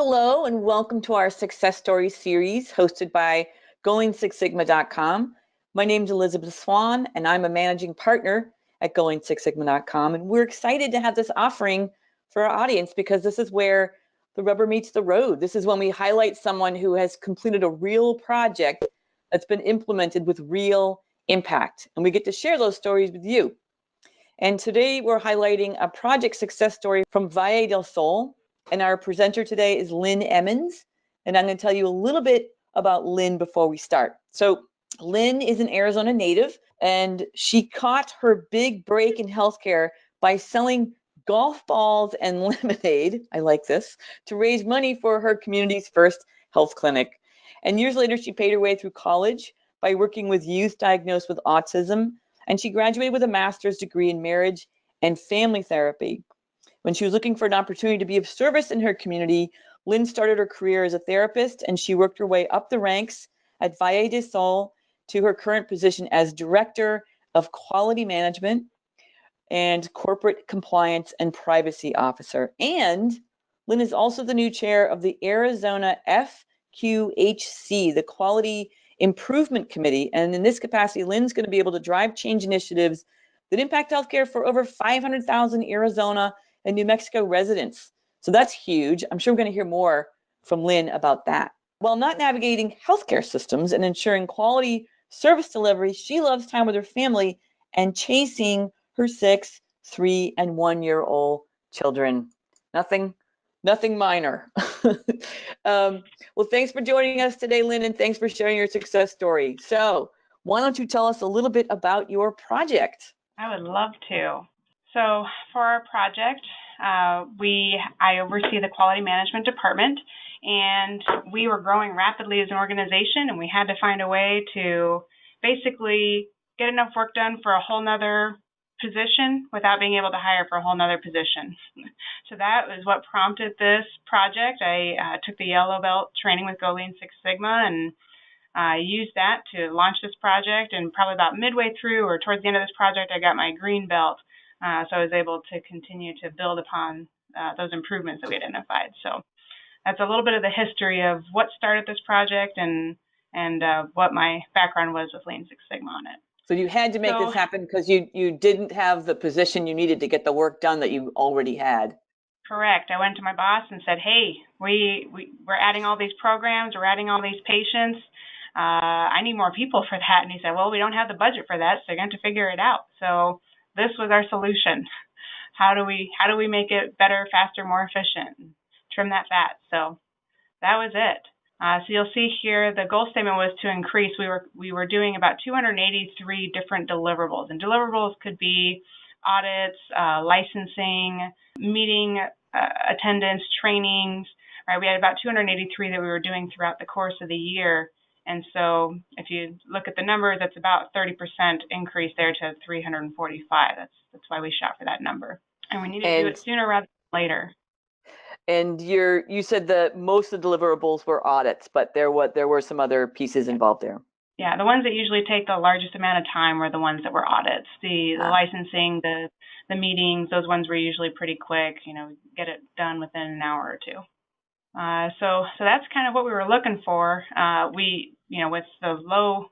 Hello and welcome to our Success Story series hosted by GoingSixSigma.com. My name is Elizabeth Swan and I'm a managing partner at GoingSixSigma.com, and we're excited to have this offering for our audience because this is where the rubber meets the road. This is when we highlight someone who has completed a real project that's been implemented with real impact, and we get to share those stories with you. And today we're highlighting a project success story from Valle del Sol. And our presenter today is Lynne Emmons. And I'm going to tell you a little bit about Lynne before we start. So Lynne is an Arizona native, and she caught her big break in healthcare by selling golf balls and lemonade, I like this, to raise money for her community's first health clinic. And years later, she paid her way through college by working with youth diagnosed with autism, and she graduated with a master's degree in marriage and family therapy. When she was looking for an opportunity to be of service in her community, Lynne started her career as a therapist, and she worked her way up the ranks at Valle del Sol to her current position as Director of Quality Management and Corporate Compliance and Privacy Officer. And Lynne is also the new chair of the Arizona FQHC, the Quality Improvement Committee. And in this capacity, Lynne's going to be able to drive change initiatives that impact healthcare for over 500,000 Arizona and New Mexico residents. So that's huge. I'm sure we're going to hear more from Lynne about that. While not navigating healthcare systems and ensuring quality service delivery, she loves time with her family and chasing her 6, 3, and 1-year-old children. Nothing minor. Well, thanks for joining us today, Lynne, and thanks for sharing your success story. So why don't you tell us a little bit about your project? I would love to. So for our project, I oversee the quality management department, and we were growing rapidly as an organization, and we had to find a way to basically get enough work done for a whole nother position without being able to hire for a whole nother position. So that was what prompted this project. I took the yellow belt training with Lean Six Sigma, and I used that to launch this project, and probably about midway through or towards the end of this project, I got my green belt. So I was able to continue to build upon those improvements that we identified. So that's a little bit of the history of what started this project and what my background was with Lean Six Sigma on it. So you had to make this happen because you didn't have the position you needed to get the work done that you already had. Correct. I went to my boss and said, hey, we're adding all these programs, we're adding all these patients. I need more people for that. And he said, well, we don't have the budget for that, so you're going to figure it out. So this was our solution. How do we make it better, faster, more efficient, trim that fat? So that was it. So you'll see here the goal statement was to increase. We were doing about 283 different deliverables, and deliverables could be audits, licensing, meeting attendance, trainings. Right? We had about 283 that we were doing throughout the course of the year. And so if you look at the numbers, that's about 30% increase there to 345. That's why we shot for that number. And we need to do it sooner rather than later. And you said that most of the deliverables were audits, but there were some other pieces involved there. Yeah, the ones that usually take the largest amount of time were the ones that were audits. The licensing, the meetings, those ones were usually pretty quick. Get it done within an hour or two. So that's kind of what we were looking for. With the low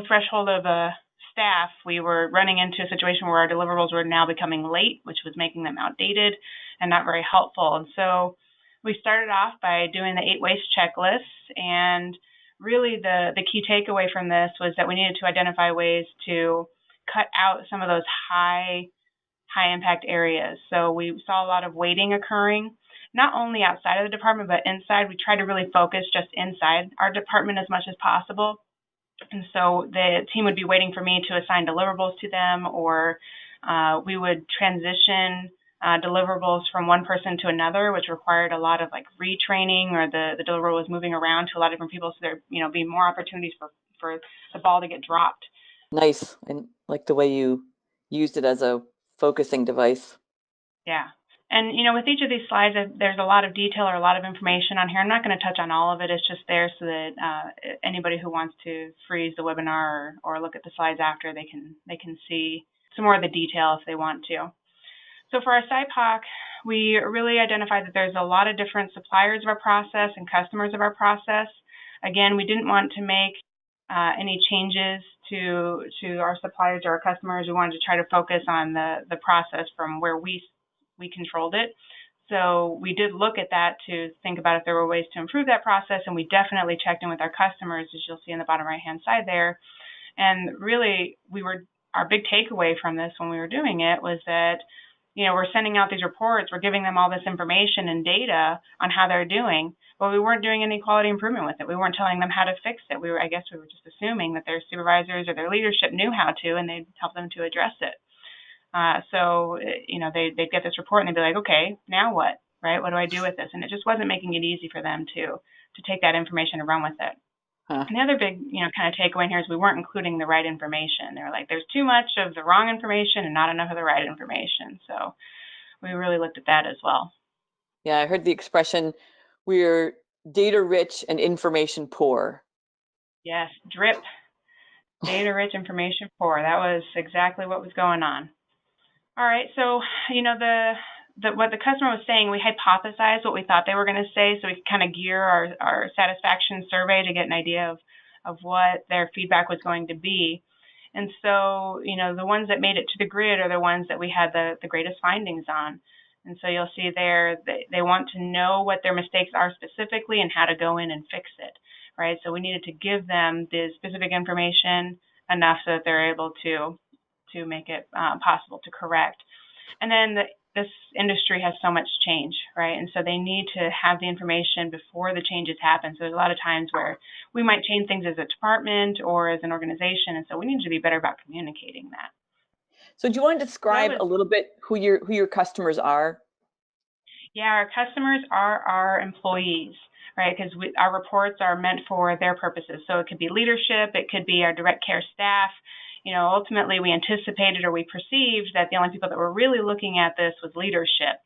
threshold of staff, we were running into a situation where our deliverables were now becoming late, which was making them outdated and not very helpful. And so we started off by doing the 8 waste checklists, and really the key takeaway from this was that we needed to identify ways to cut out some of those high impact areas. So we saw a lot of waiting occurring, not only outside of the department, but inside. We tried to really focus just inside our department as much as possible. And so the team would be waiting for me to assign deliverables to them, or we would transition deliverables from one person to another, which required a lot of retraining, or the deliverable was moving around to a lot of different people. So there, be more opportunities for the ball to get dropped. Nice. And like the way you used it as a focusing device. Yeah. And, with each of these slides, there's a lot of detail or a lot of information on here. I'm not going to touch on all of it. It's just there so that anybody who wants to freeze the webinar or look at the slides after, they can see some more of the detail if they want to. So for our SIPOC we really identified that there's a lot of different suppliers of our process and customers of our process. Again, we didn't want to make any changes to our suppliers or our customers. We wanted to try to focus on the process from where we controlled it. So we did look at that to think about if there were ways to improve that process, and we definitely checked in with our customers, as you'll see in the bottom right-hand side there. And really, our big takeaway from this when we were doing it was that, we're sending out these reports, we're giving them all this information and data on how they're doing, but we weren't doing any quality improvement with it. We weren't telling them how to fix it. I guess we were just assuming that their supervisors or their leadership knew how to, and they'd help them to address it. They'd get this report and they'd be like, okay, now what, right? What do I do with this? And it just wasn't making it easy for them to take that information and run with it. Huh. And the other big, kind of takeaway here is we weren't including the right information. They were like, there's too much of the wrong information and not enough of the right information. So we really looked at that as well. Yeah, I heard the expression, we're data rich and information poor. Yes, DRIP, data rich, information poor. That was exactly what was going on. All right, so, what the customer was saying, we hypothesized what we thought they were going to say, so we could kind of gear our satisfaction survey to get an idea of what their feedback was going to be. And so, the ones that made it to the grid are the ones that we had the greatest findings on. And so you'll see there, they want to know what their mistakes are specifically and how to go in and fix it, right? So we needed to give them the specific information enough so that they're able to make it possible to correct. And then this industry has so much change, right? And so they need to have the information before the changes happen. So there's a lot of times where we might change things as a department or as an organization, and so we need to be better about communicating that. So do you want to describe a little bit who your customers are? Yeah, our customers are our employees, right? Because our reports are meant for their purposes. So it could be leadership, it could be our direct care staff. Ultimately we anticipated or we perceived that the only people that were really looking at this was leadership.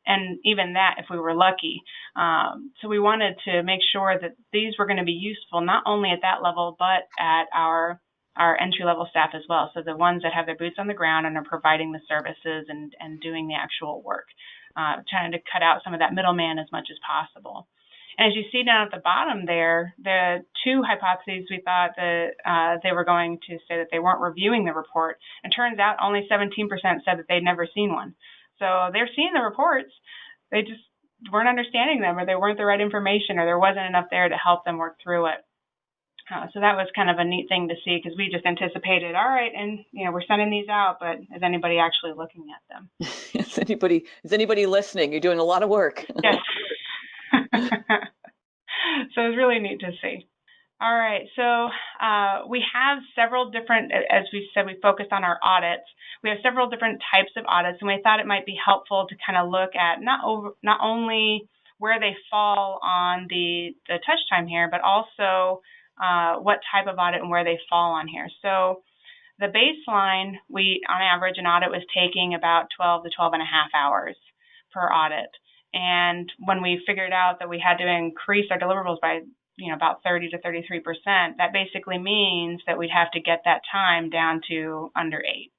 And even that, if we were lucky. So we wanted to make sure that these were going to be useful, not only at that level, but at our entry-level staff as well. So the ones that have their boots on the ground and are providing the services and doing the actual work, trying to cut out some of that middleman as much as possible. And as you see down at the bottom there, the two hypotheses we thought that they were going to say that they weren't reviewing the report. And turns out only 17% said that they'd never seen one. So they're seeing the reports, they just weren't understanding them, or they weren't the right information, or there wasn't enough there to help them work through it. So that was kind of a neat thing to see, because we just anticipated, all right, and we're sending these out, but is anybody actually looking at them? Is anybody listening? You're doing a lot of work. Yes. So it was really neat to see. All right, so we have several different, as we said, we focused on our audits. We have several different types of audits, and we thought it might be helpful to kind of look at not only where they fall on the touch time here, but also what type of audit and where they fall on here. So the baseline, on average, an audit was taking about 12 to 12 and a half hours per audit. And when we figured out that we had to increase our deliverables by about 30 to 33%, that basically means that we'd have to get that time down to under 8.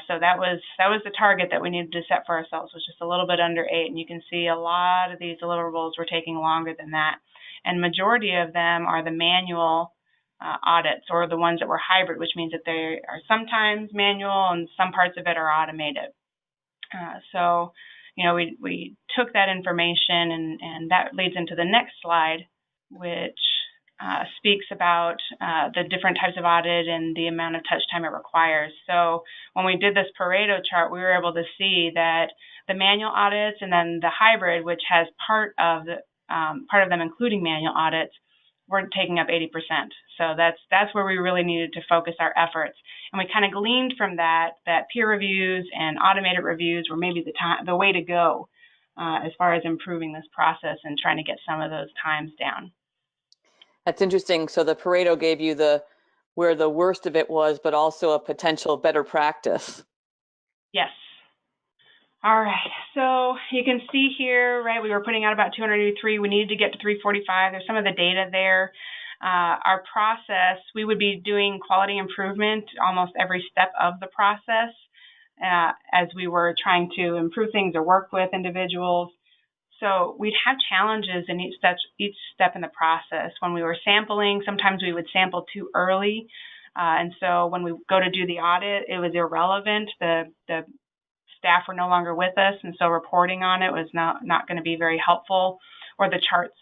So that was the target that we needed to set for ourselves, was just a little bit under 8. And you can see a lot of these deliverables were taking longer than that. And majority of them are the manual audits, or the ones that were hybrid, which means that they are sometimes manual and some parts of it are automated. So we took that information, and that leads into the next slide, which speaks about the different types of audit and the amount of touch time it requires. So when we did this Pareto chart, we were able to see that the manual audits and then the hybrid, which has part of them including manual audits, were taking up 80%. So that's where we really needed to focus our efforts. And we kind of gleaned from that peer reviews and automated reviews were maybe the way to go as far as improving this process and trying to get some of those times down. That's interesting. So the Pareto gave you where the worst of it was, but also a potential better practice. Yes. All right. So you can see here, right, we were putting out about 283. We needed to get to 345. There's some of the data there. Our process, we would be doing quality improvement almost every step of the process. as we were trying to improve things or work with individuals. So we'd have challenges in each step in the process. When we were sampling, sometimes we would sample too early. And so when we go to do the audit, it was irrelevant. The staff were no longer with us, and so reporting on it was not going to be very helpful. Or the charts,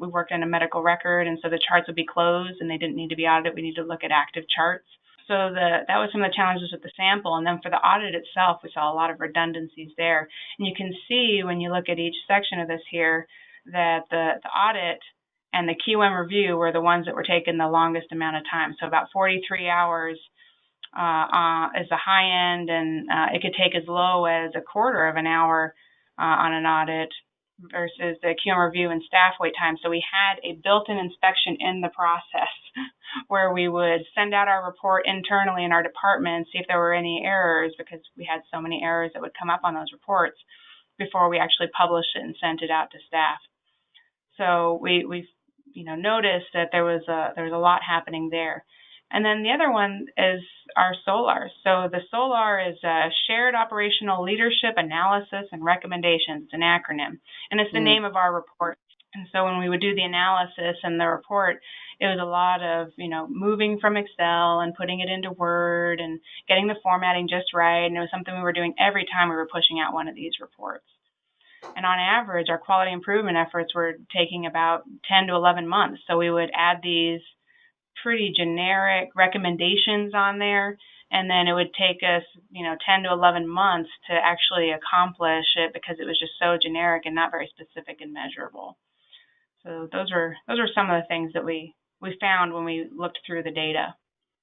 we worked in a medical record, and so the charts would be closed and they didn't need to be audited. We needed to look at active charts. So that was some of the challenges with the sample. And then for the audit itself, we saw a lot of redundancies there. And you can see when you look at each section of this here that the audit and the QM review were the ones that were taking the longest amount of time. So about 43 hours is the high end, and it could take as low as a quarter of an hour on an audit versus the QM review and staff wait time. So we had a built-in inspection in the process where we would send out our report internally in our department, see if there were any errors, because we had so many errors that would come up on those reports before we actually published it and sent it out to staff. So we noticed that there was a lot happening there. And then the other one is our SOLAR. So the SOLAR is a Shared Operational Leadership Analysis and Recommendations. It's an acronym, and it's the name of our report. And so when we would do the analysis and the report, it was a lot of, moving from Excel and putting it into Word and getting the formatting just right. And it was something we were doing every time we were pushing out one of these reports. And on average, our quality improvement efforts were taking about 10 to 11 months. So we would add these pretty generic recommendations on there, and then it would take us 10 to 11 months to actually accomplish it because it was just so generic and not very specific and measurable. So those are some of the things that we found when we looked through the data.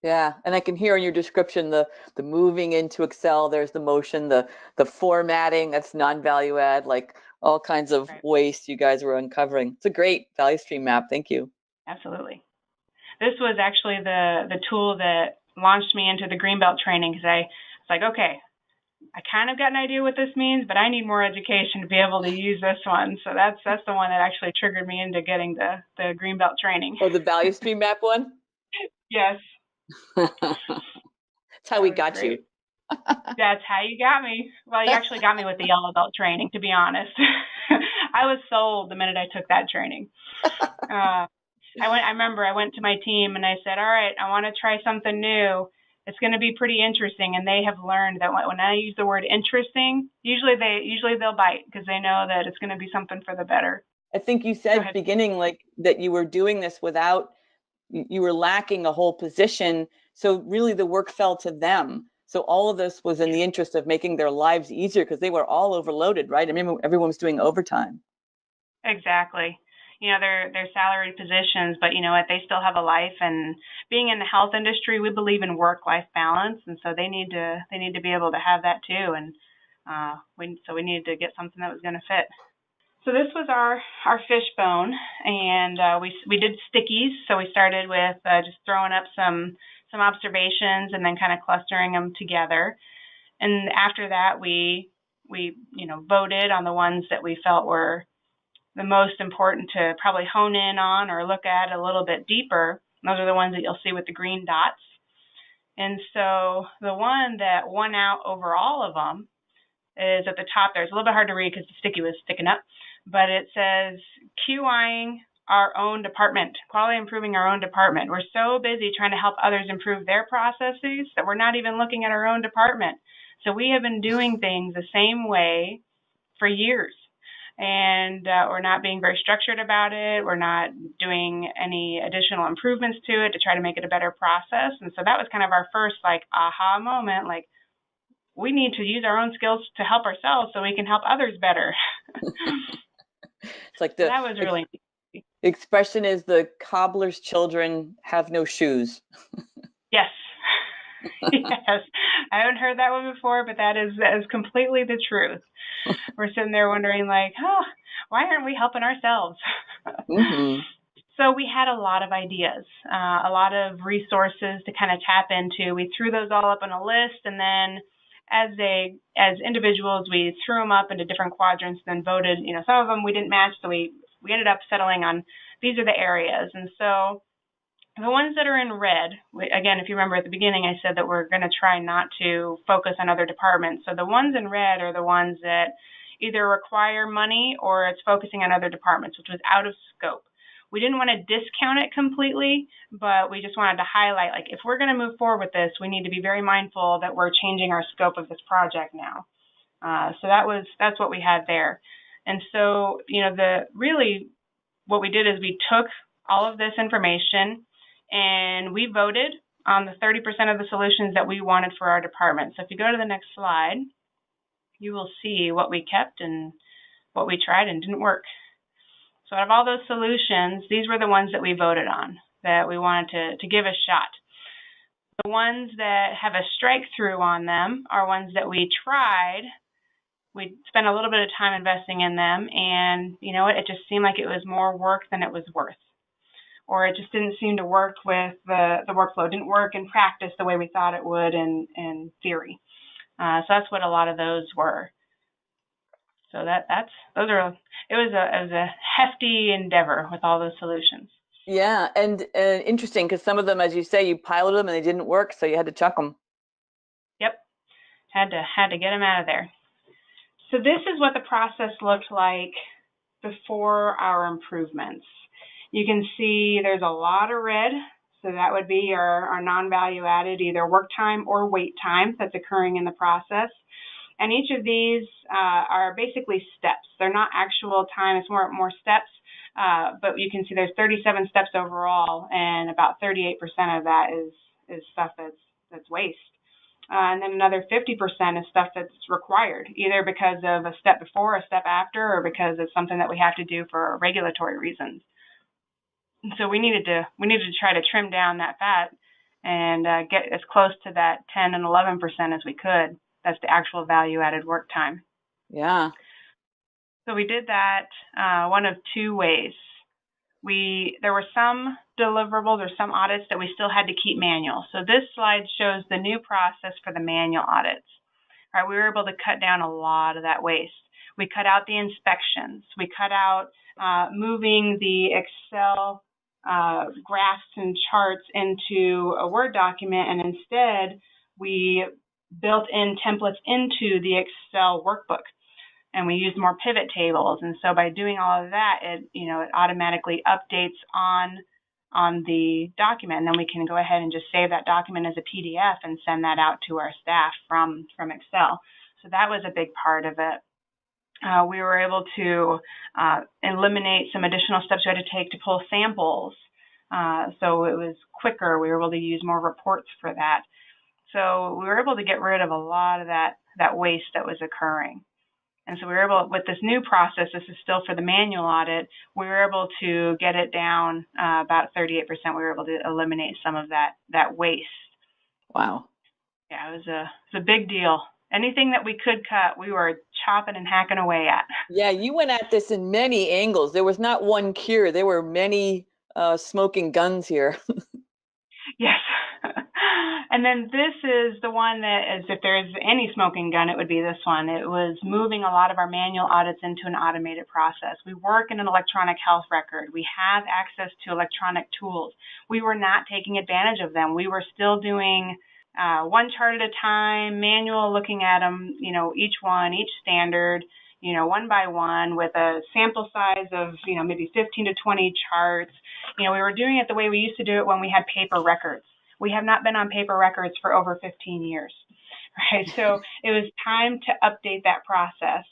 Yeah, and I can hear in your description the moving into Excel, there's the motion, the formatting, that's non-value add, like all kinds of waste you guys were uncovering. It's a great value stream map. Thank you. Absolutely. This was actually the tool that launched me into the Greenbelt training, because I was like, okay, I kind of got an idea what this means, but I need more education to be able to use this one. So that's the one that actually triggered me into getting the Greenbelt training. Oh, the value stream map one? Yes. That's how we got you. That's how you got me. Well, you actually got me with the yellow belt training, to be honest. I was sold the minute I took that training. I remember I went to my team and I said, all right, I want to try something new. It's going to be pretty interesting. And they have learned that when I use the word interesting, usually they'll bite because they know that it's going to be something for the better. I think you said at the beginning, like, that you were doing this without, you were lacking a whole position. So really the work fell to them. So all of this was in the interest of making their lives easier because they were all overloaded, right? I mean, everyone was doing overtime. Exactly. They're salaried positions, but you know what? They still have a life, and being in the health industry, we believe in work-life balance, and so they need to be able to have that too. And we needed to get something that was going to fit. So this was our fishbone, and we did stickies. So we started with just throwing up some observations and then kind of clustering them together. And after that, we voted on the ones that we felt were the most important to probably hone in on or look at a little bit deeper. Those are the ones that you'll see with the green dots. And so the one that won out over all of them is at the top there. It's a little bit hard to read because the sticky was sticking up, but it says QIing our own department, quality improving our own department. We're so busy trying to help others improve their processes that we're not even looking at our own department. So we have been doing things the same way for years. And we're not being very structured about it. We're not doing any additional improvements to it to try to make it a better process. And so that was kind of our first aha moment, we need to use our own skills to help ourselves so we can help others better. It's like that was really neat. The expression is the cobbler's children have no shoes. Yes. Yes. I haven't heard that one before, but that is completely the truth. We're sitting there wondering why aren't we helping ourselves? Mm-hmm. So we had a lot of ideas, a lot of resources to kind of tap into. We threw those all up on a list, and then as individuals, we threw them up into different quadrants, then voted. Some of them we didn't match, so we ended up settling on these are the areas. And so The ones that are in red, again, if you remember at the beginning, I said that we're going to try not to focus on other departments. So the ones in red are the ones that either require money or it's focusing on other departments, which was out of scope. We didn't want to discount it completely, but we just wanted to highlight, like, if we're going to move forward with this, we need to be very mindful that we're changing our scope of this project now. So that's what we had there. And so, really what we did is we took all of this information and we voted on the 30% of the solutions that we wanted for our department. So if you go to the next slide, you will see what we kept and what we tried and didn't work. So out of all those solutions, these were the ones that we voted on, that we wanted to give a shot. The ones that have a strike through on them are ones that we tried. We spent a little bit of time investing in them, and you know what? It just seemed like it was more work than it was worth. Or it just didn't seem to work with the workflow. Didn't work in practice the way we thought it would in theory. So that's what a lot of those were. So it was a hefty endeavor with all those solutions. Yeah, and interesting because some of them, as you say, you piloted them and they didn't work, so you had to chuck them. Yep, had to get them out of there. So this is what the process looked like before our improvements. You can see there's a lot of red, so that would be our non-value added, either work time or wait time that's occurring in the process. And each of these are basically steps. They're not actual time, it's more steps, but you can see there's 37 steps overall, and about 38% of that is stuff that's waste. And then another 50% is stuff that's required, either because of a step before, a step after, or because it's something that we have to do for regulatory reasons. So we needed to try to trim down that fat and get as close to that 10 and 11% as we could. That's the actual value-added work time. Yeah. So we did that one of two ways. There were some deliverables or some audits that we still had to keep manual. So this slide shows the new process for the manual audits. All right, we were able to cut down a lot of that waste. We cut out the inspections. We cut out moving the Excel graphs and charts into a Word document, and instead we built in templates into the Excel workbook, and we used more pivot tables. And so by doing all of that, it automatically updates on the document, and then we can go ahead and just save that document as a PDF and send that out to our staff from Excel. So that was a big part of it. We were able to eliminate some additional steps we had to take to pull samples. So it was quicker. We were able to use more reports for that. So we were able to get rid of a lot of that waste that was occurring. And so we were able, with this new process, this is still for the manual audit, we were able to get it down about 38%. We were able to eliminate some of that waste. Wow. Yeah, it was a big deal. Anything that we could cut, we were chopping and hacking away at. Yeah, you went at this in many angles. There was not one cure. There were many smoking guns here. Yes. And then this is the one that is, if there's any smoking gun, it would be this one. It was moving a lot of our manual audits into an automated process. We work in an electronic health record. We have access to electronic tools. We were not taking advantage of them. We were still doing one chart at a time, manual, looking at them, each standard, one by one with a sample size of, maybe 15 to 20 charts. We were doing it the way we used to do it when we had paper records. We have not been on paper records for over 15 years, right? So it was time to update that process.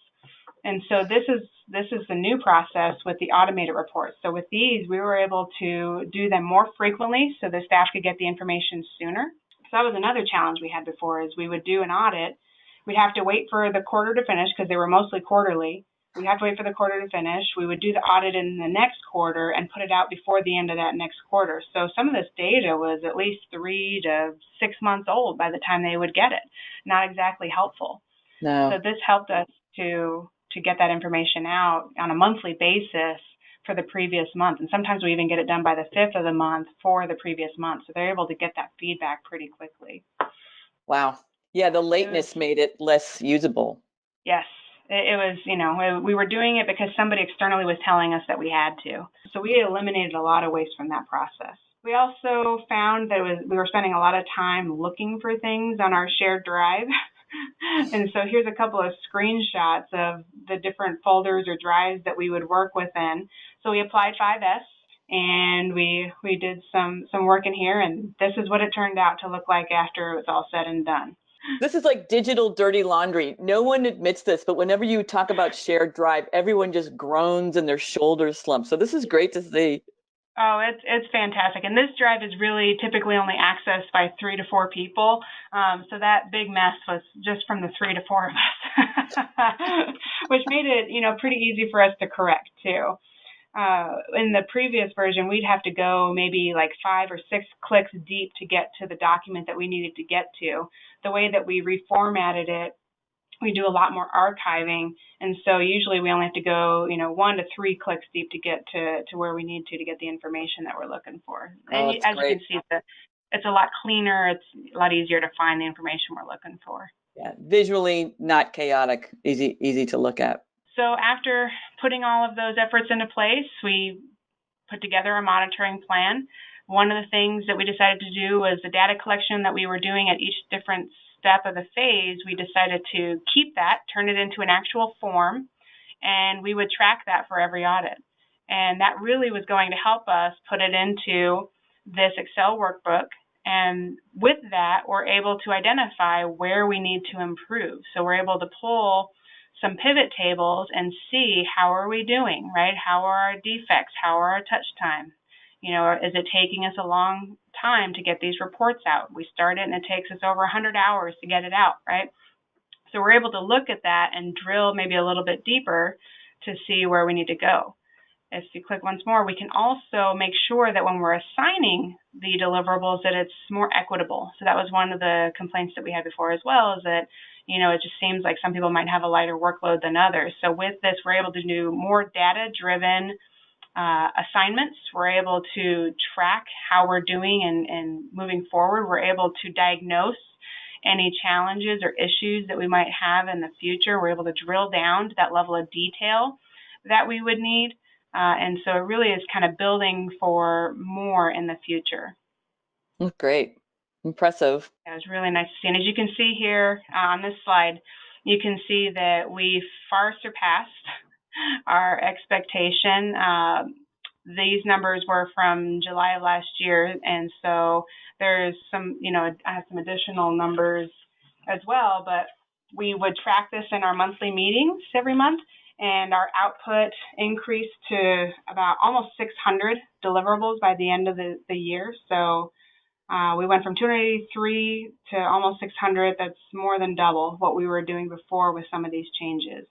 And so this is the new process with the automated reports. So with these, we were able to do them more frequently so the staff could get the information sooner. So that was another challenge we had before, is we would do an audit. We'd have to wait for the quarter to finish because they were mostly quarterly. We'd have to wait for the quarter to finish. We would do the audit in the next quarter and put it out before the end of that next quarter. So some of this data was at least 3 to 6 months old by the time they would get it. Not exactly helpful. No. So this helped us to get that information out on a monthly basis for the previous month. And sometimes we even get it done by the 5th of the month for the previous month. So they're able to get that feedback pretty quickly. Wow. Yeah, the lateness made it less usable. Yes. It was, we were doing it because somebody externally was telling us that we had to. So we eliminated a lot of waste from that process. We also found that we were spending a lot of time looking for things on our shared drive. And so here's a couple of screenshots of the different folders or drives that we would work within. So we applied 5S and we did some work in here, and this is what it turned out to look like after it was all said and done. This is like digital dirty laundry. No one admits this, but whenever you talk about shared drive, everyone just groans and their shoulders slump. So this is great to see. Oh, it's fantastic. And this drive is really typically only accessed by 3 to 4 people. So that big mess was just from the 3 to 4 of us, which made it, pretty easy for us to correct too. In the previous version, we'd have to go maybe like 5 or 6 clicks deep to get to the document that we needed to get to. The way that we reformatted it, we do a lot more archiving, and so usually we only have to go, 1 to 3 clicks deep to get to where we need to get the information that we're looking for. And That's as great. you can see, it's a lot cleaner. It's a lot easier to find the information we're looking for. Yeah, visually not chaotic, easy to look at. So after putting all of those efforts into place, we put together a monitoring plan. One of the things that we decided to do was the data collection that we were doing at each different step of the phase. We decided to keep that, turn it into an actual form, and we would track that for every audit. And that really was going to help us put it into this Excel workbook. And with that, we're able to identify where we need to improve. So we're able to pull some pivot tables and see how are we doing, right? How are our defects? How are our touch time? Is it taking us a long time to get these reports out? We start it and it takes us over 100 hours to get it out, right? So we're able to look at that and drill maybe a little bit deeper to see where we need to go. If you click once more, we can also make sure that when we're assigning the deliverables that it's more equitable. So that was one of the complaints that we had before as well, is that, it just seems like some people might have a lighter workload than others. So with this, we're able to do more data-driven assignments. We're able to track how we're doing and moving forward. We're able to diagnose any challenges or issues that we might have in the future. We're able to drill down to that level of detail that we would need. And so it really is kind of building for more in the future. Great. Impressive. It was really nice to see. And as you can see here on this slide, you can see that we far surpassed our expectation. These numbers were from July of last year, and so there's some, I have some additional numbers as well, but we would track this in our monthly meetings every month, and our output increased to about almost 600 deliverables by the end of the year. So we went from 283 to almost 600. That's more than double what we were doing before with some of these changes.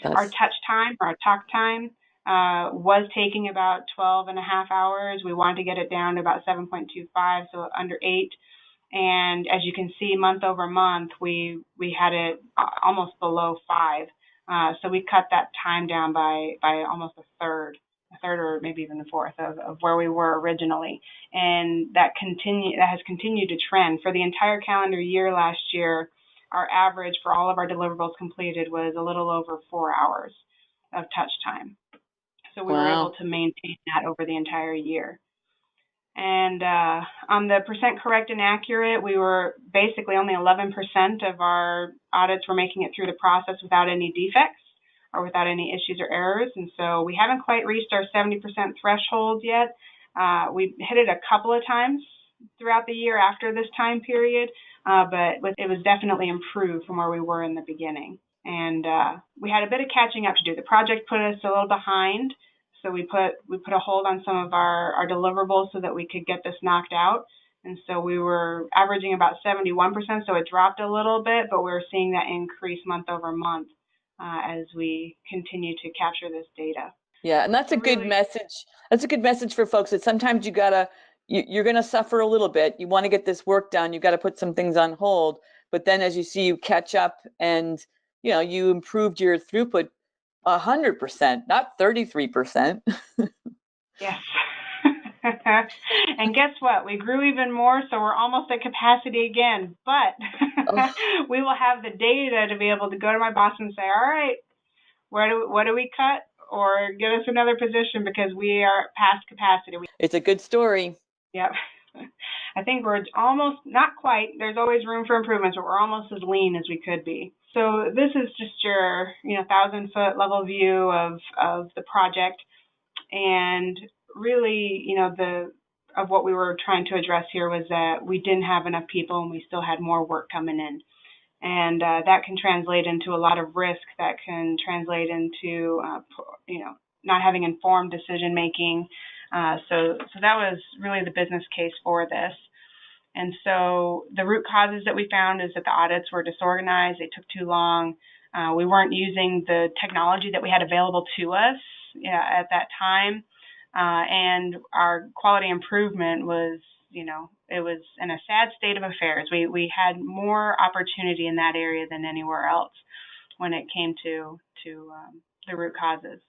Our touch time, or our talk time, was taking about 12 and a half hours. We wanted to get it down to about 7.25, so under 8. And as you can see, month over month, we had it almost below 5. So we cut that time down by almost a third or maybe even a fourth of where we were originally. And that has continued to trend. For the entire calendar year last year, our average for all of our deliverables completed was a little over 4 hours of touch time. So we were able to maintain that over the entire year. And on the percent correct and accurate, we were basically only 11% of our audits were making it through the process without any defects or without any issues or errors. And so we haven't quite reached our 70% threshold yet. We hit it a couple of times throughout the year after this time period, but it was definitely improved from where we were in the beginning. And we had a bit of catching up to do. The project put us a little behind, so we put a hold on some of our deliverables so that we could get this knocked out. And so we were averaging about 71%, so it dropped a little bit, but we're seeing that increase month over month as we continue to capture this data. Yeah, and that's a good message. That's a good message for folks, that sometimes you're going to suffer a little bit. You want to get this work done. You got to put some things on hold. But then as you see, you catch up and, you improved your throughput 100%, not 33%. Yes. And guess what? We grew even more, so we're almost at capacity again. But we will have the data to be able to go to my boss and say, all right, what do we cut? Or get us another position because we are past capacity. It's a good story. Yep. I think we're almost, not quite, there's always room for improvements, but we're almost as lean as we could be. So this is just your 1,000-foot level view of the project. And really, of what we were trying to address here was that we didn't have enough people and we still had more work coming in. And that can translate into a lot of risk. That can translate into, not having informed decision making. So that was really the business case for this. And so the root causes that we found is that the audits were disorganized. They took too long. We weren't using the technology that we had available to us at that time. And our quality improvement was, it was in a sad state of affairs. We had more opportunity in that area than anywhere else when it came to the root causes.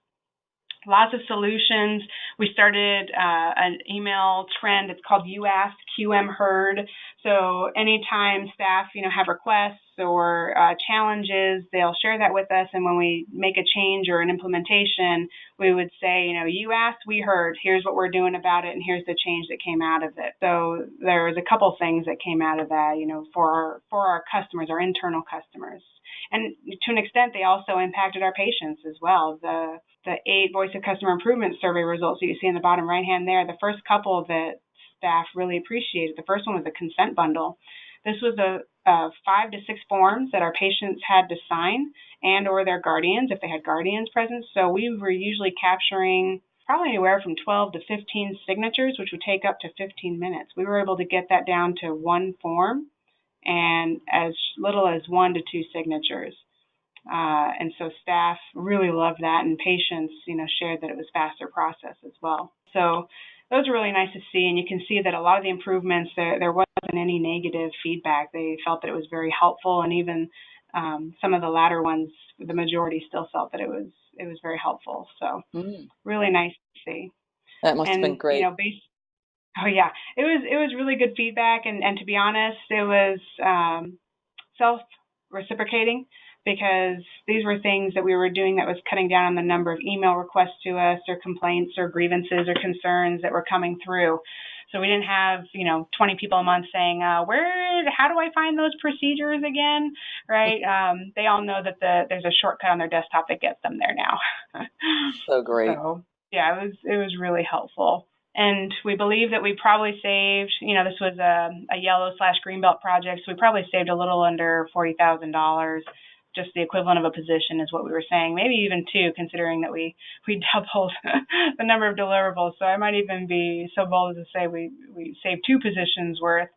Lots of solutions. We started an email trend. It's called You Asked, QM Heard. So anytime staff, have requests or challenges, they'll share that with us. And when we make a change or an implementation, we would say, you asked, we heard. Here's what we're doing about it, and here's the change that came out of it. So there was a couple things that came out of that, for our customers, our internal customers. And to an extent, they also impacted our patients as well. The 8 Voice of Customer Improvement survey results that you see in the bottom right-hand there, the first couple that staff really appreciated. The first one was the consent bundle. This was a 5 to 6 forms that our patients had to sign and or their guardians, if they had guardians present. So we were usually capturing probably anywhere from 12 to 15 signatures, which would take up to 15 minutes. We were able to get that down to one form and as little as 1 to 2 signatures. And so staff really loved that, and patients, shared that it was a faster process as well. So those are really nice to see, and you can see that a lot of the improvements, there wasn't any negative feedback. They felt that it was very helpful, and even some of the latter ones, the majority still felt that it was very helpful. So really nice to see. That must have been great. Oh yeah, it was really good feedback, and to be honest, it was self-reciprocating, because these were things that we were doing that was cutting down on the number of email requests to us or complaints or grievances or concerns that were coming through. So we didn't have 20 people a month saying, how do I find those procedures again, right? They all know that there's a shortcut on their desktop that gets them there now. So great. So yeah, it was really helpful. And we believe that we probably saved, this was a yellow/green belt project, so we probably saved a little under $40,000. Just the equivalent of a position is what we were saying, maybe even 2, considering that we doubled the number of deliverables. So I might even be so bold as to say we saved 2 positions worth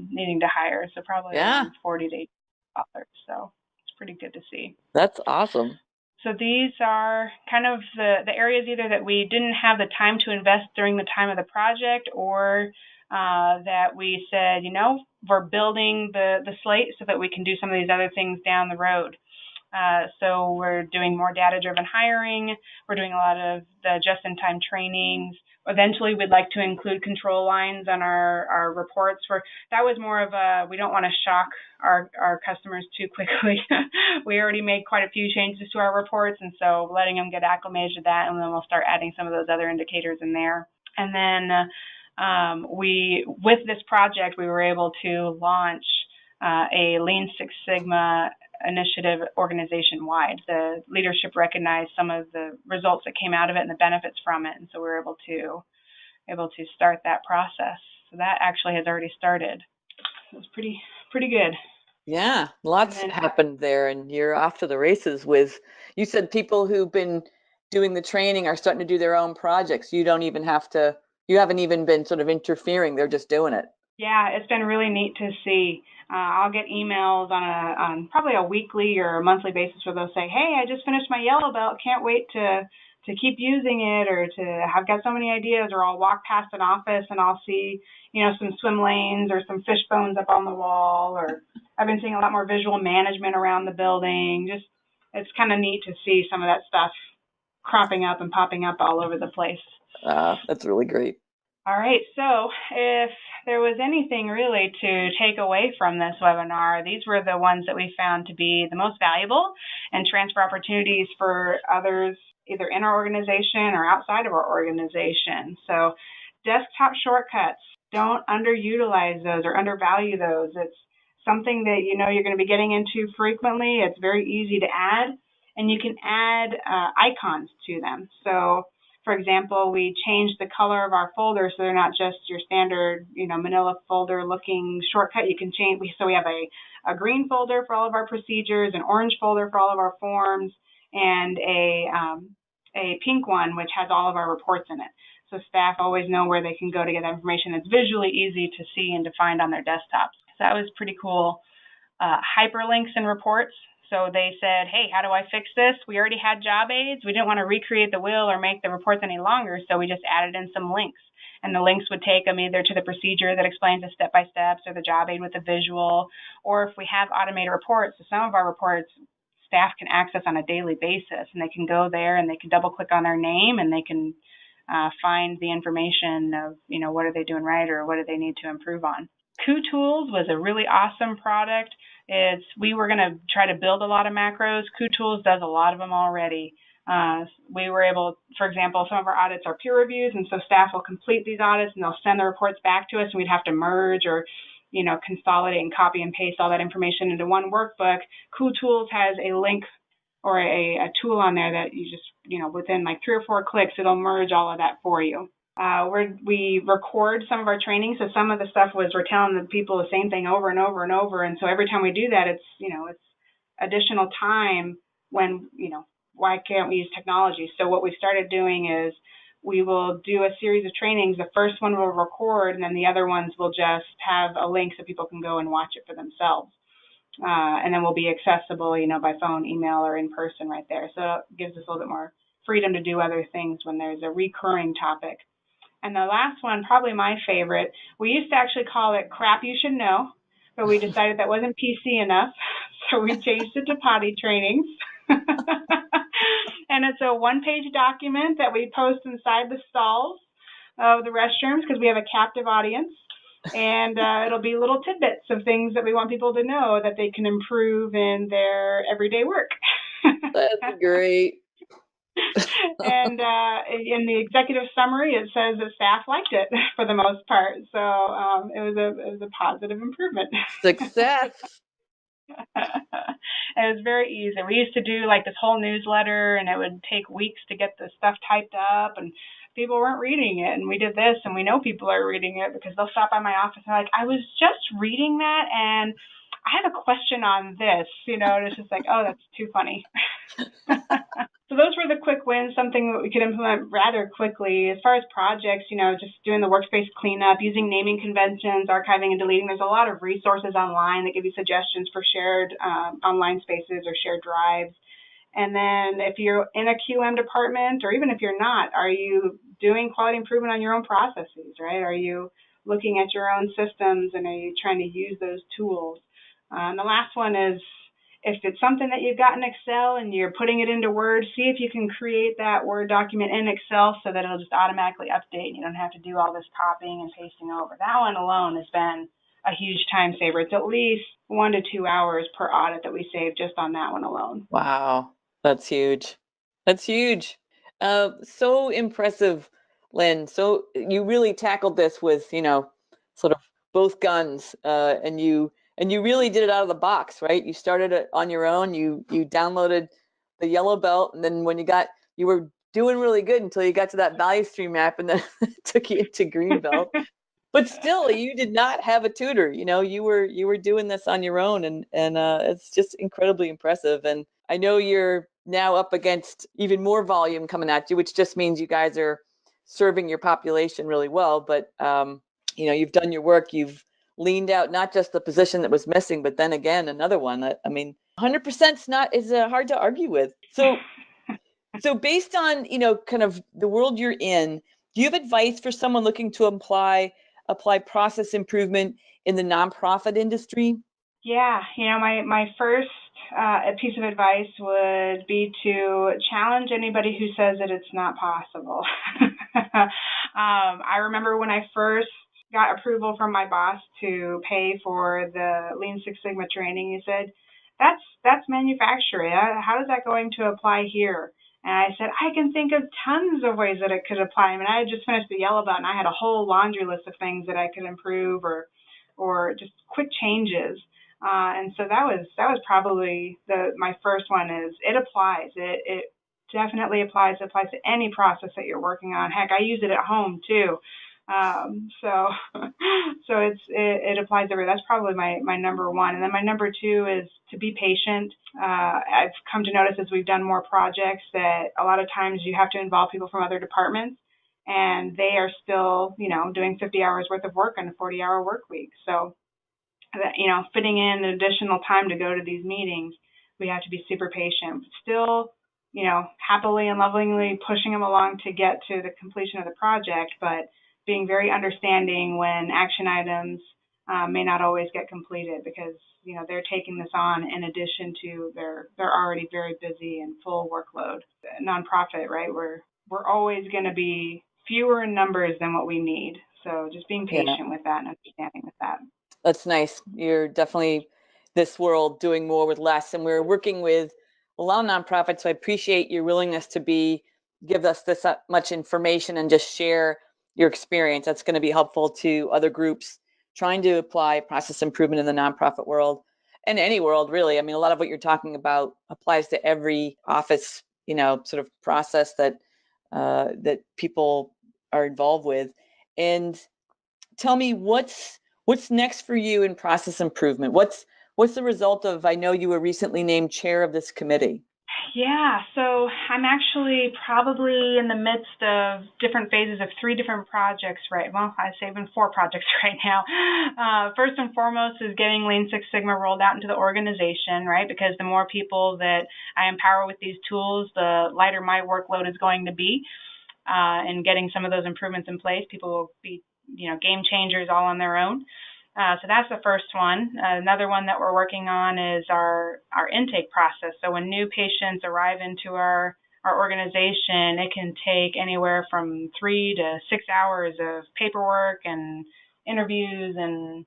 needing to hire. So probably around $40 to $80. So it's pretty good to see. That's awesome. So these are kind of the areas either that we didn't have the time to invest during the time of the project, or that we said, we're building the slate so that we can do some of these other things down the road. So we're doing more data-driven hiring. We're doing a lot of the just-in-time trainings. Eventually, we'd like to include control lines on our reports. That was more of we don't want to shock our customers too quickly. We already made quite a few changes to our reports, and so letting them get acclimated to that, and then we'll start adding some of those other indicators in there. And then with this project, we were able to launch a Lean Six Sigma initiative organization-wide. The leadership recognized some of the results that came out of it and the benefits from it, and so we were able to start that process. So that actually has already started. It was pretty good. Yeah, lots happened there, and you're off to the races with, you said people who've been doing the training are starting to do their own projects. You haven't even been sort of interfering, they're just doing it. Yeah, it's been really neat to see. I'll get emails on probably a weekly or a monthly basis where they'll say, hey, I just finished my yellow belt, can't wait to keep using it, or I've got so many ideas, or I'll walk past an office and I'll see, some swim lanes or some fish bones up on the wall, or I've been seeing a lot more visual management around the building. Just, it's kind of neat to see some of that stuff cropping up and popping up all over the place. That's really great. All right, so if there was anything really to take away from this webinar, these were the ones that we found to be the most valuable and transfer opportunities for others, either in our organization or outside of our organization. So desktop shortcuts. Don't underutilize those or undervalue those. It's something that you know you're going to be getting into frequently. It's very easy to add, and you can add icons to them. So, for example, we changed the color of our folders so they're not just your standard, you know, manila folder looking shortcut. You can change. So we have a green folder for all of our procedures, an orange folder for all of our forms, and a pink one which has all of our reports in it. So staff always know where they can go to get that information. It's visually easy to see and to find on their desktops. So that was pretty cool. Hyperlinks in reports. So they said, hey, how do I fix this? We already had job aids. We didn't want to recreate the wheel or make the reports any longer, so we just added in some links. And the links would take them either to the procedure that explains the step-by-steps or the job aid with a visual, or if we have automated reports, so some of our reports staff can access on a daily basis, and they can go there and they can double-click on their name and they can find the information of, you know, what are they doing right or what do they need to improve on. QTools was a really awesome product. We were going to try to build a lot of macros. QTools does a lot of them already. We were able, for example, some of our audits are peer reviews, and so staff will complete these audits and they'll send the reports back to us, and we'd have to merge or, you know, consolidate and copy and paste all that information into one workbook. QTools has a link or a tool on there that you just, you know, within like 3 or 4 clicks, it'll merge all of that for you. We record some of our training, so some of the stuff was we're telling the people the same thing over and over and over, and so every time we do that, it's, you know, it's additional time when, you know, why can't we use technology? So what we started doing is we will do a series of trainings. The first one we'll record, and then the other ones will just have a link so people can go and watch it for themselves. And then will be accessible, you know, by phone, email, or in person right there. So it gives us a little bit more freedom to do other things when there's a recurring topic. And the last one, probably my favorite, we used to actually call it Crap You Should Know, but we decided that wasn't PC enough, so we changed it to Potty Trainings. And it's a one-page document that we post inside the stalls of the restrooms because we have a captive audience. And it'll be little tidbits of things that we want people to know that they can improve in their everyday work. That's great. And in the executive summary, it says that staff liked it for the most part. So it was a positive improvement. Success. It was very easy. We used to do like this whole newsletter, and it would take weeks to get the stuff typed up, and people weren't reading it. And we did this, and we know people are reading it because they'll stop by my office and they're like, I was just reading that, and I have a question on this, you know, and it's just like, oh, that's too funny. So those were the quick wins, something that we could implement rather quickly. As far as projects, you know, just doing the workspace cleanup, using naming conventions, archiving and deleting. There's a lot of resources online that give you suggestions for shared online spaces or shared drives. And then if you're in a QM department, or even if you're not, are you doing quality improvement on your own processes, right? Are you looking at your own systems, and are you trying to use those tools? And the last one is, if it's something that you've got in Excel and you're putting it into Word, see if you can create that Word document in Excel so that it'll just automatically update and you don't have to do all this copying and pasting over. That one alone has been a huge time saver. It's at least 1 to 2 hours per audit that we save just on that one alone. Wow, that's huge. That's huge. So impressive, Lynne. So you really tackled this with, you know, sort of both guns, and you really did it out of the box, right? You started it on your own. You downloaded the yellow belt, and then when you were doing really good until you got to that value stream map, and then it took you into green belt. But still, you did not have a tutor. You know, you were doing this on your own, and it's just incredibly impressive. And I know you're now up against even more volume coming at you, which just means you guys are serving your population really well. But you know, you've done your work. You've leaned out not just the position that was missing, but then again another one. I mean, 100% is hard to argue with. So based on, you know, kind of the world you're in, do you have advice for someone looking to apply process improvement in the nonprofit industry? Yeah, you know, my first piece of advice would be to challenge anybody who says that it's not possible. I remember when I first got approval from my boss to pay for the Lean Six Sigma training, he said, that's manufacturing. How is that going to apply here? And I said, I can think of tons of ways that it could apply. I mean, I had just finished the yellow belt and I had a whole laundry list of things that I could improve or just quick changes. And so that was probably my first one is it applies. It definitely applies. It applies to any process that you're working on. Heck, I use it at home too. So so it applies everywhere. That's probably my number one. And then my number two is to be patient. I've come to notice as we've done more projects that a lot of times you have to involve people from other departments, and they are still, doing 50 hours worth of work in a 40-hour work week. So that, fitting in additional time to go to these meetings, we have to be super patient. Still, happily and lovingly pushing them along to get to the completion of the project, but being very understanding when action items may not always get completed because they're taking this on in addition to their already very busy and full workload. Nonprofit, right? We're always going to be fewer in numbers than what we need. So just being patient with that and understanding with that. That's nice. You're definitely this world doing more with less, and we're working with a lot of nonprofits. So I appreciate your willingness to give us this much information and just share your experience. That's going to be helpful to other groups trying to apply process improvement in the nonprofit world and any world, really. I mean, a lot of what you're talking about applies to every office, sort of process that that people are involved with. And tell me what's next for you in process improvement? What's the result of, I know you were recently named chair of this committee. Yeah, so I'm actually probably in the midst of different phases of 3 different projects I say even 4 projects right now. First and foremost is getting Lean Six Sigma rolled out into the organization, right? Because the more people that I empower with these tools, the lighter my workload is going to be. And getting some of those improvements in place, people will be, game changers all on their own. So that's the first one. Another one that we're working on is our intake process. So when new patients arrive into our organization, it can take anywhere from 3 to 6 hours of paperwork and interviews and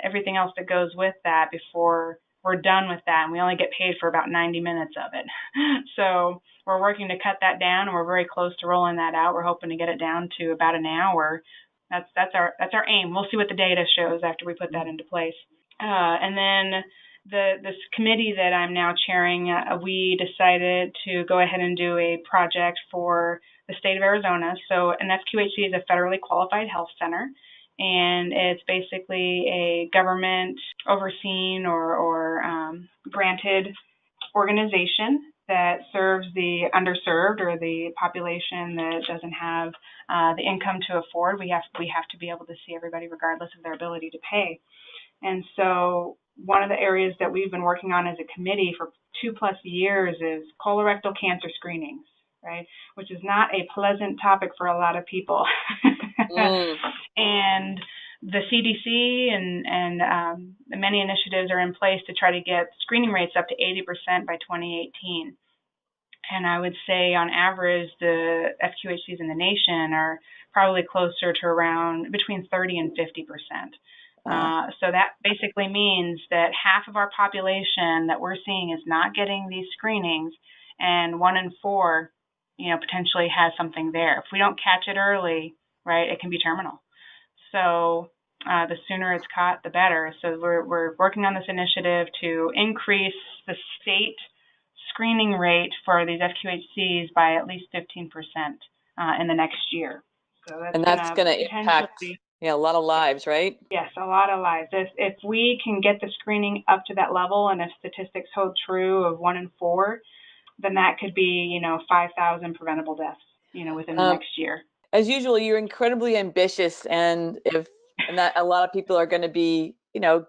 everything else that goes with that before we're done with that, and we only get paid for about 90 minutes of it. So we're working to cut that down, and we're very close to rolling that out. We're hoping to get it down to about an hour. That's our aim. We'll see what the data shows after we put that into place. And then this committee that I'm now chairing, we decided to go ahead and do a project for the state of Arizona. So an FQHC is a federally qualified health center, and it's basically a government overseen or granted organization that serves the underserved or the population that doesn't have the income to afford. We have to be able to see everybody regardless of their ability to pay. And so one of the areas that we've been working on as a committee for 2+ years is colorectal cancer screenings, right? Which is not a pleasant topic for a lot of people. And the CDC and many initiatives are in place to try to get screening rates up to 80% by 2018. And I would say on average, the FQHCs in the nation are probably closer to around between 30 and 50%. So that basically means that half of our population that we're seeing is not getting these screenings, and 1 in 4, potentially has something there. If we don't catch it early, right, it can be terminal. So the sooner it's caught, the better. So we're working on this initiative to increase the state screening rate for these FQHCs by at least 15% in the next year. So that's going to impact a lot of lives, right? Yes, a lot of lives. If we can get the screening up to that level, and if statistics hold true of 1 in 4, then that could be 5,000 preventable deaths within the next year. As usual, you're incredibly ambitious, and that a lot of people are going to be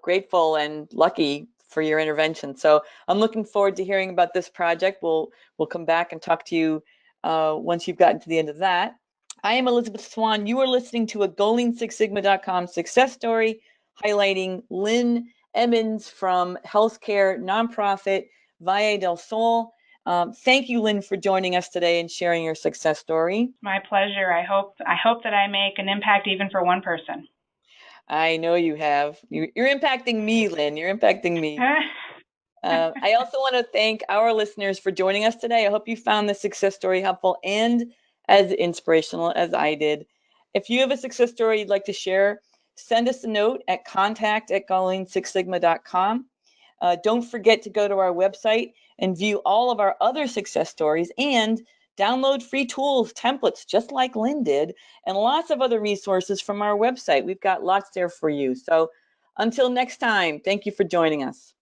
grateful and lucky for your intervention. So I'm looking forward to hearing about this project. We'll come back and talk to you once you've gotten to the end of that. I am Elizabeth Swan. You are listening to a GoLean6Sigma.com success story highlighting Lynne Emmons from healthcare nonprofit Valle del Sol. Thank you, Lynne, for joining us today and sharing your success story. My pleasure. I hope that I make an impact even for one person. I know you have. You're impacting me, Lynne. You're impacting me. I also want to thank our listeners for joining us today. I hope you found this success story helpful and as inspirational as I did. If you have a success story you'd like to share, send us a note at contact@going6sigma.com. Don't forget to go to our website and view all of our other success stories and download free tools, templates, just like Lynne did, and lots of other resources from our website. We've got lots there for you. So until next time, thank you for joining us.